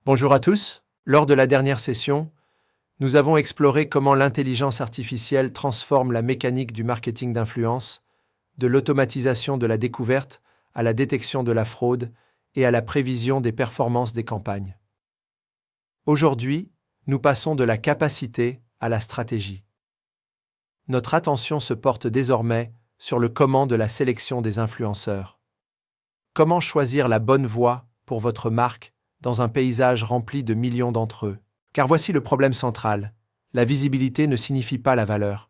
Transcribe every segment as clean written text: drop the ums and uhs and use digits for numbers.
Bonjour à tous. Lors de la dernière session, nous avons exploré comment l'intelligence artificielle transforme la mécanique du marketing d'influence, de l'automatisation de la découverte à la détection de la fraude et à la prévision des performances des campagnes. Aujourd'hui, nous passons de la capacité à la stratégie. Notre attention se porte désormais sur le comment de la sélection des influenceurs. Comment choisir la bonne voie pour votre marque dans un paysage rempli de millions d'entre eux? Car voici le problème central. La visibilité ne signifie pas la valeur.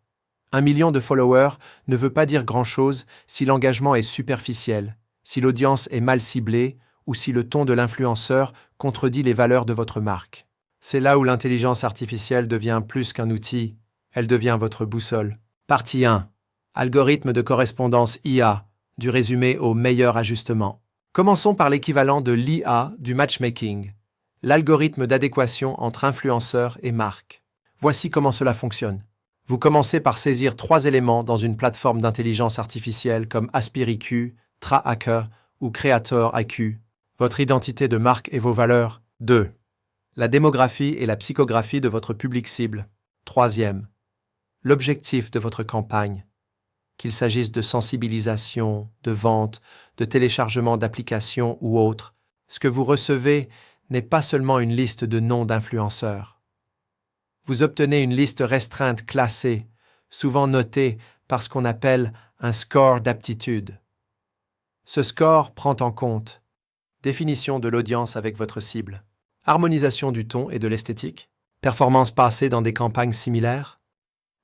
1 million de followers ne veut pas dire grand-chose si l'engagement est superficiel, si l'audience est mal ciblée ou si le ton de l'influenceur contredit les valeurs de votre marque. C'est là où l'intelligence artificielle devient plus qu'un outil, elle devient votre boussole. Partie 1. Algorithme de correspondance IA, du résumé au meilleur ajustement. Commençons par l'équivalent de l'IA du matchmaking, l'algorithme d'adéquation entre influenceurs et marques. Voici comment cela fonctionne. Vous commencez par saisir 3 éléments dans une plateforme d'intelligence artificielle comme AspirIQ, TraHacker ou CreatorIQ. Votre identité de marque et vos valeurs. 2. La démographie et la psychographie de votre public cible. 3e. L'objectif de votre campagne. Qu'il s'agisse de sensibilisation, de vente, de téléchargement d'applications ou autre, ce que vous recevez n'est pas seulement une liste de noms d'influenceurs. Vous obtenez une liste restreinte classée, souvent notée par ce qu'on appelle un score d'aptitude. Ce score prend en compte définition de l'audience avec votre cible, harmonisation du ton et de l'esthétique, performance passée dans des campagnes similaires,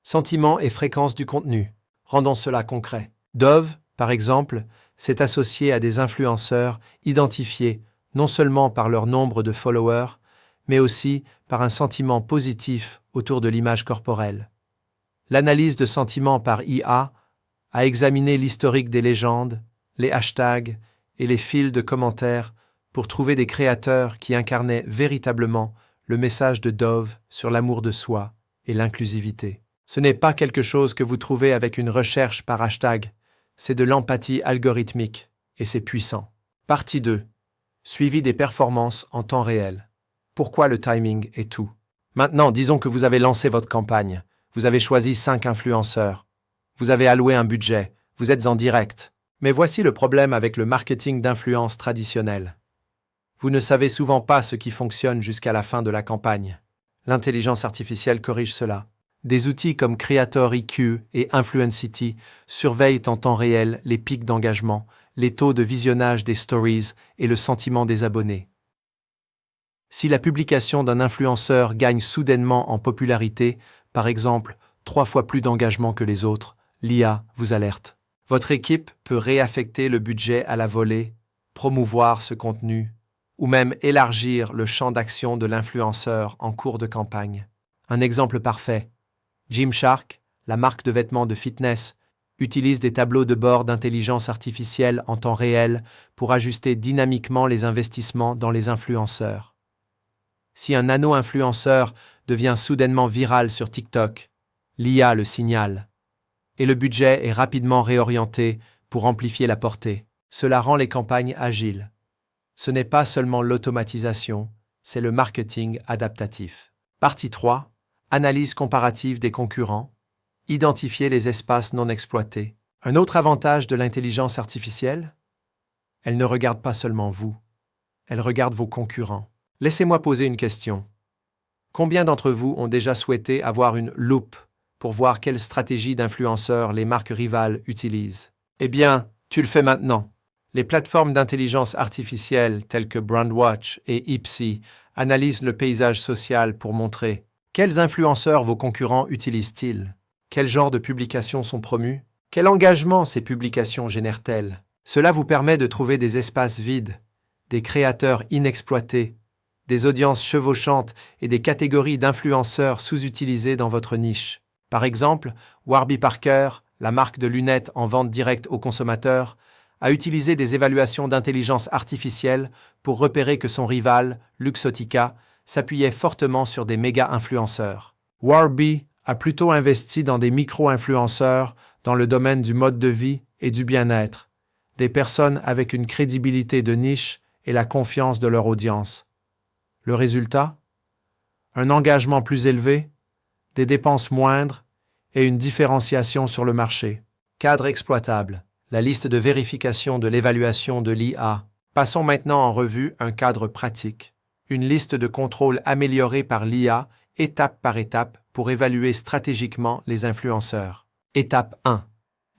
sentiment et fréquence du contenu. Rendons cela concret. Dove, par exemple, s'est associé à des influenceurs identifiés non seulement par leur nombre de followers, mais aussi par un sentiment positif autour de l'image corporelle. L'analyse de sentiments par IA a examiné l'historique des légendes, les hashtags et les fils de commentaires pour trouver des créateurs qui incarnaient véritablement le message de Dove sur l'amour de soi et l'inclusivité. Ce n'est pas quelque chose que vous trouvez avec une recherche par hashtag, c'est de l'empathie algorithmique, et c'est puissant. Partie 2. Suivi des performances en temps réel. Pourquoi le timing est tout? Maintenant, disons que vous avez lancé votre campagne, vous avez choisi 5 influenceurs, vous avez alloué un budget, vous êtes en direct. Mais voici le problème avec le marketing d'influence traditionnel. Vous ne savez souvent pas ce qui fonctionne jusqu'à la fin de la campagne. L'intelligence artificielle corrige cela. Des outils comme CreatorIQ et Influencity surveillent en temps réel les pics d'engagement, les taux de visionnage des stories et le sentiment des abonnés. Si la publication d'un influenceur gagne soudainement en popularité, par exemple 3 fois plus d'engagement que les autres, l'IA vous alerte. Votre équipe peut réaffecter le budget à la volée, promouvoir ce contenu, ou même élargir le champ d'action de l'influenceur en cours de campagne. Un exemple parfait. Gymshark, la marque de vêtements de fitness, utilise des tableaux de bord d'intelligence artificielle en temps réel pour ajuster dynamiquement les investissements dans les influenceurs. Si un nano-influenceur devient soudainement viral sur TikTok, l'IA le signale, et le budget est rapidement réorienté pour amplifier la portée. Cela rend les campagnes agiles. Ce n'est pas seulement l'automatisation, c'est le marketing adaptatif. Partie 3. Analyse comparative des concurrents, identifier les espaces non exploités. Un autre avantage de l'intelligence artificielle? Elle ne regarde pas seulement vous, elle regarde vos concurrents. Laissez-moi poser une question. Combien d'entre vous ont déjà souhaité avoir une loupe pour voir quelle stratégie d'influenceurs les marques rivales utilisent? Eh bien, tu le fais maintenant. Les plateformes d'intelligence artificielle telles que Brandwatch et Ipsy analysent le paysage social pour montrer quels influenceurs vos concurrents utilisent-ils? Quel genre de publications sont promues? Quel engagement ces publications génèrent-elles? Cela vous permet de trouver des espaces vides, des créateurs inexploités, des audiences chevauchantes et des catégories d'influenceurs sous-utilisés dans votre niche. Par exemple, Warby Parker, la marque de lunettes en vente directe aux consommateurs, a utilisé des évaluations d'intelligence artificielle pour repérer que son rival, Luxottica, s'appuyait fortement sur des méga-influenceurs. Warby a plutôt investi dans des micro-influenceurs dans le domaine du mode de vie et du bien-être, des personnes avec une crédibilité de niche et la confiance de leur audience. Le résultat? Un engagement plus élevé, des dépenses moindres et une différenciation sur le marché. Cadre exploitable. La liste de vérification de l'évaluation de l'IA. Passons maintenant en revue un cadre pratique. Une liste de contrôle améliorée par l'IA, étape par étape, pour évaluer stratégiquement les influenceurs. Étape 1.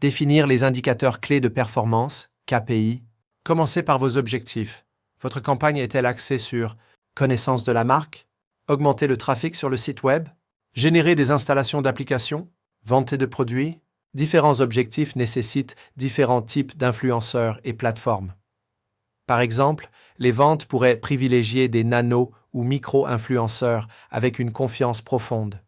Définir les indicateurs clés de performance, KPI. Commencez par vos objectifs. Votre campagne est-elle axée sur connaissance de la marque, augmenter le trafic sur le site web, générer des installations d'applications, vente de produits? Différents objectifs nécessitent différents types d'influenceurs et plateformes. Par exemple, les ventes pourraient privilégier des nano- ou micro-influenceurs avec une confiance profonde.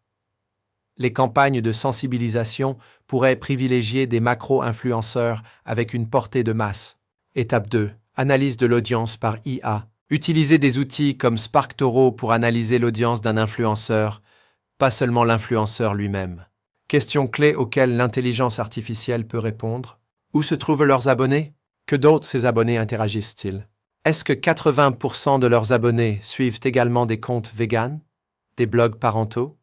Les campagnes de sensibilisation pourraient privilégier des macro-influenceurs avec une portée de masse. Étape 2. Analyse de l'audience par IA. Utilisez des outils comme SparkToro pour analyser l'audience d'un influenceur, pas seulement l'influenceur lui-même. Questions clés auxquelles l'intelligence artificielle peut répondre. Où se trouvent leurs abonnés? Que d'autres ces abonnés interagissent-ils? Est-ce que 80% de leurs abonnés suivent également des comptes véganes, des blogs parentaux,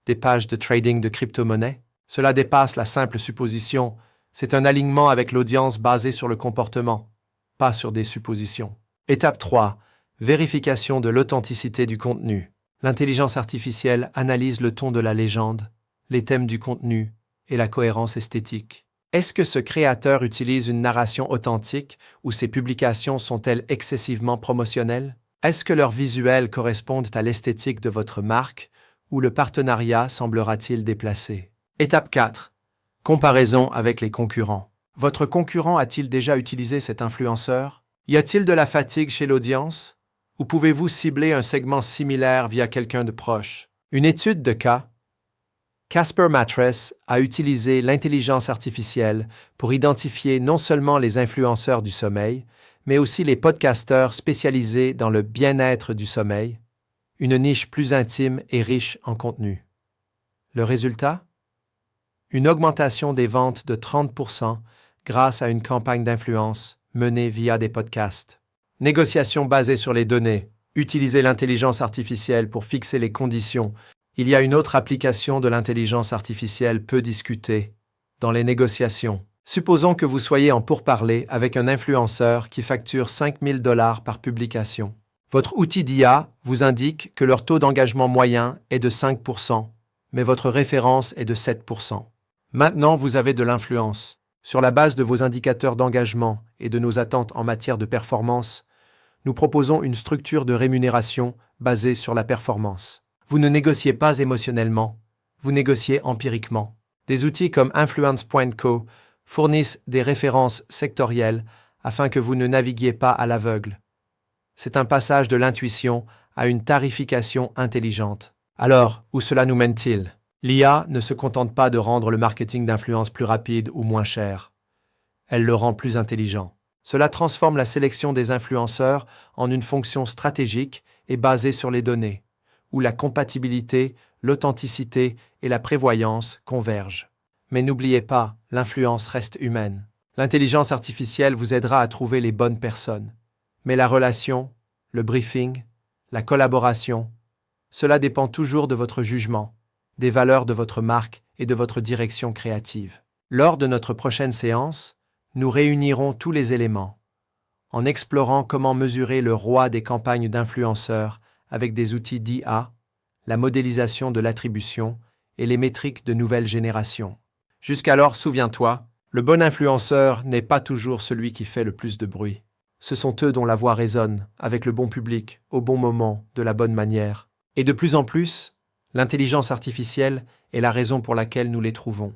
des pages de trading de crypto-monnaies? Cela dépasse la simple supposition. C'est un alignement avec l'audience basé sur le comportement, pas sur des suppositions. Étape 3. Vérification de l'authenticité du contenu. L'intelligence artificielle analyse le ton de la légende, les thèmes du contenu et la cohérence esthétique. Est-ce que ce créateur utilise une narration authentique ou ses publications sont-elles excessivement promotionnelles? Est-ce que leurs visuels correspondent à l'esthétique de votre marque ou le partenariat semblera-t-il déplacé? Étape 4. Comparaison avec les concurrents. Votre concurrent a-t-il déjà utilisé cet influenceur? Y a-t-il de la fatigue chez l'audience? Ou pouvez-vous cibler un segment similaire via quelqu'un de proche? Une étude de cas. Casper Mattress a utilisé l'intelligence artificielle pour identifier non seulement les influenceurs du sommeil, mais aussi les podcasteurs spécialisés dans le bien-être du sommeil, une niche plus intime et riche en contenu. Le résultat? Une augmentation des ventes de 30% grâce à une campagne d'influence menée via des podcasts. Négociation basée sur les données. Utilisez l'intelligence artificielle pour fixer les conditions. Il y a une autre application de l'intelligence artificielle peu discutée, dans les négociations. Supposons que vous soyez en pourparlers avec un influenceur qui facture 5 000 $ par publication. Votre outil d'IA vous indique que leur taux d'engagement moyen est de 5%, mais votre référence est de 7%. Maintenant, vous avez de l'influence. Sur la base de vos indicateurs d'engagement et de nos attentes en matière de performance, nous proposons une structure de rémunération basée sur la performance. Vous ne négociez pas émotionnellement, vous négociez empiriquement. Des outils comme Influence.co fournissent des références sectorielles afin que vous ne naviguiez pas à l'aveugle. C'est un passage de l'intuition à une tarification intelligente. Alors, où cela nous mène-t-il? L'IA ne se contente pas de rendre le marketing d'influence plus rapide ou moins cher. Elle le rend plus intelligent. Cela transforme la sélection des influenceurs en une fonction stratégique et basée sur les données, où la compatibilité, l'authenticité et la prévoyance convergent. Mais n'oubliez pas, l'influence reste humaine. L'intelligence artificielle vous aidera à trouver les bonnes personnes. Mais la relation, le briefing, la collaboration, cela dépend toujours de votre jugement, des valeurs de votre marque et de votre direction créative. Lors de notre prochaine séance, nous réunirons tous les éléments, en explorant comment mesurer le roi des campagnes d'influenceurs avec des outils d'IA, la modélisation de l'attribution et les métriques de nouvelle génération. Jusqu'alors, souviens-toi, le bon influenceur n'est pas toujours celui qui fait le plus de bruit. Ce sont eux dont la voix résonne, avec le bon public, au bon moment, de la bonne manière. Et de plus en plus, l'intelligence artificielle est la raison pour laquelle nous les trouvons.